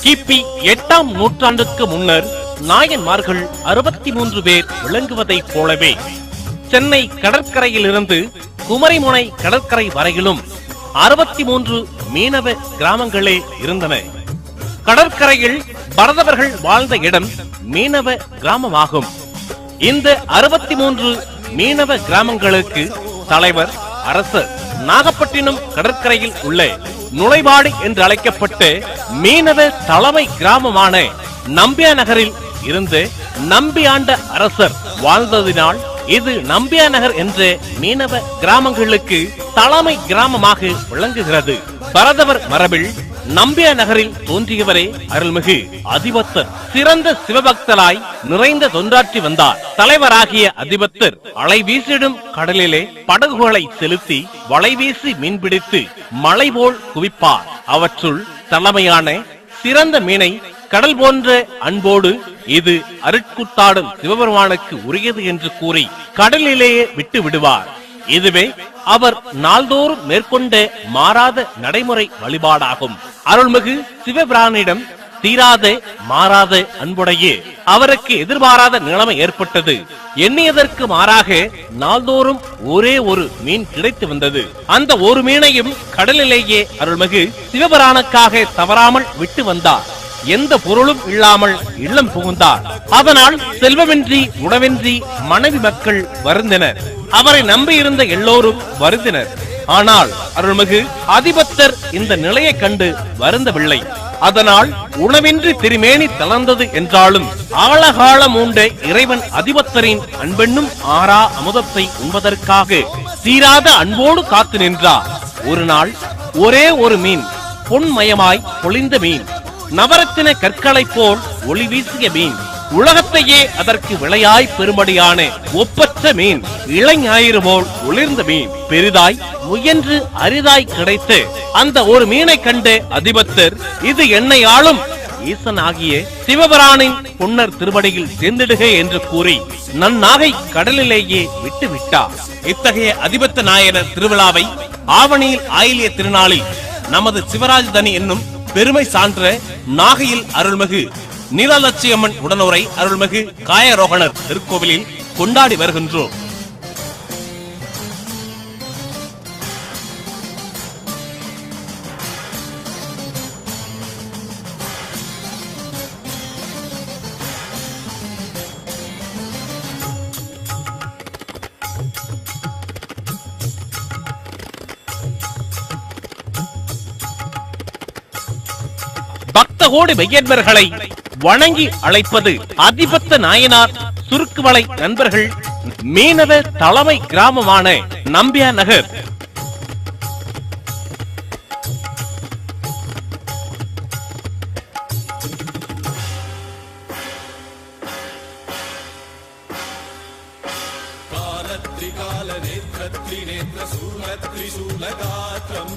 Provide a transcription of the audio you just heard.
கிபி 8ஆம் நூற்றாண்டுக்கு முன்னர் நாயன்மார்கள் 63 பேர் விளங்குவதைப் போலவே சென்னை கடற்கரையிலிருந்து குமரிமுனை கடற்கரை வரையிலும் 63 மீனவ கிராமங்களே இருந்தன. கடற்கரையில் பரதவர்கள் வாழ்ந்த இடம் மீனவ கிராமமாகும். இந்த 63 மீனவ கிராமங்களுக்கு தலைவர், அரசர். நாகப்பட்டினம் கடற்கரையில் உள்ள நுழைவாடி என்று அழைக்கப்பட்ட மீனவ தலைமை கிராமமான நம்பியா நகரில் இருந்து நம்பியாண்ட அரசர் வாழ்ந்ததினால் இது நம்பியா நகர் என்ற மீனவ கிராமங்களுக்கு தலைமை கிராமமாக விளங்குகிறது. பரதவர் மரபில் நம்பியா நகரில் தோன்றியவரே அருள்மிகு அதிபத்தர். சிறந்த சிவபக்தராய் நிறைந்த தொண்டாற்றி வந்தார். தலைவராகிய அதிபத்தர் அலை வீசிடும் கடலிலே படகுகளை செலுத்தி வலை வீசி மீன்பிடித்து மலை போல் குவிப்பார். அவற்றுள் தலைமையான சிறந்த மீனை கடல் போன்ற அன்போடு இது அருட்குத்தாடும் சிவபெருமானுக்கு உரியது என்று கூறி கடலிலேயே விட்டு விடுவார். இதுவே அவர் நாள்தோறும் மேற்கொண்ட மாறாத நடைமுறை வழிபாடாகும். அருள்மிகு சிவபிரானிடம் தீராத மாறாத அன்புடைய அவருக்கு எதிர்பாராத நிலைமை ஏற்பட்டது. எண்ணியதற்கு மாறாக நாள்தோறும் ஒரே ஒரு மீன் கிடைத்து வந்தது. அந்த ஒரு மீனையும் கடலிலேயே அருள்மிகு சிவபிரானுக்காக தவறாமல் விட்டு வந்தார். எந்த பொருளும் இல்லாமல் இல்லம் புகுந்தார். அதனால் செல்வமின்றி உணவின்றி மனைவி மக்கள் வருந்தினர். அவரை நம்பியிருந்த எல்லோரும் வருந்தினர். ஆனால் அருள்மிகு அதிபத்தர் இந்த நிலையை கண்டு வருந்தவில்லை. அதனால் உணவின்றி திருமேனி தளர்ந்தது என்றாலும் ஆழகாலம் உண்ட இறைவன் அதிபத்தரின் அன்பென்னும் ஆறா அமுதத்தை உண்பதற்காக தீராத அன்போடு காத்து நின்றார். ஒரு நாள் ஒரே ஒரு மீன், பொன்மயமாய் பொழிந்த மீன், நவரத்தின கற்களை போல் ஒளி வீசிய மீன், உலகத்தையே அதற்கு விளையாய் பெரும்படியான ஒப்பற்ற மீன், இளஞாயிறு போல் ஒளிர்ந்த மீன், பெரிதாய் முயன்று அரிதாய் கிடைத்து அந்த ஒரு மீனை கண்டு அதிபத்தர் இது என்னை ஆளும் ஈசன் ஆகிய சிவபிரானின் பொன்னர் திருவடியில் சேர்ந்திடுக என்று கூறி நன்னாகை கடலிலேயே விட்டு விட்டார். இத்தகைய அதிபத்த நாயனர் திருவிழாவை ஆவணியில் ஆயிலிய திருநாளில் நமது சிவராஜ்தனி என்னும் பெருமை சான்ற நாகையில் அருள்மிகு நீலாலட்சியம்மன் உடனுரை அருள்மிகு காயரோகணர் திருக்கோவிலில் கொண்டாடி வருகின்றோம். பக்த கோடி மெய்யன்பர்களை வணங்கி அழைப்பது அதிபத்த நாயனார் சுருக்குவளை நண்பர்கள் மீனவ தலைமை கிராமமான நம்பியா நகர். காலத்ரி கால நேத்ரத்ரி நேத்ர சூலத்ரி சூலகாத்ரம்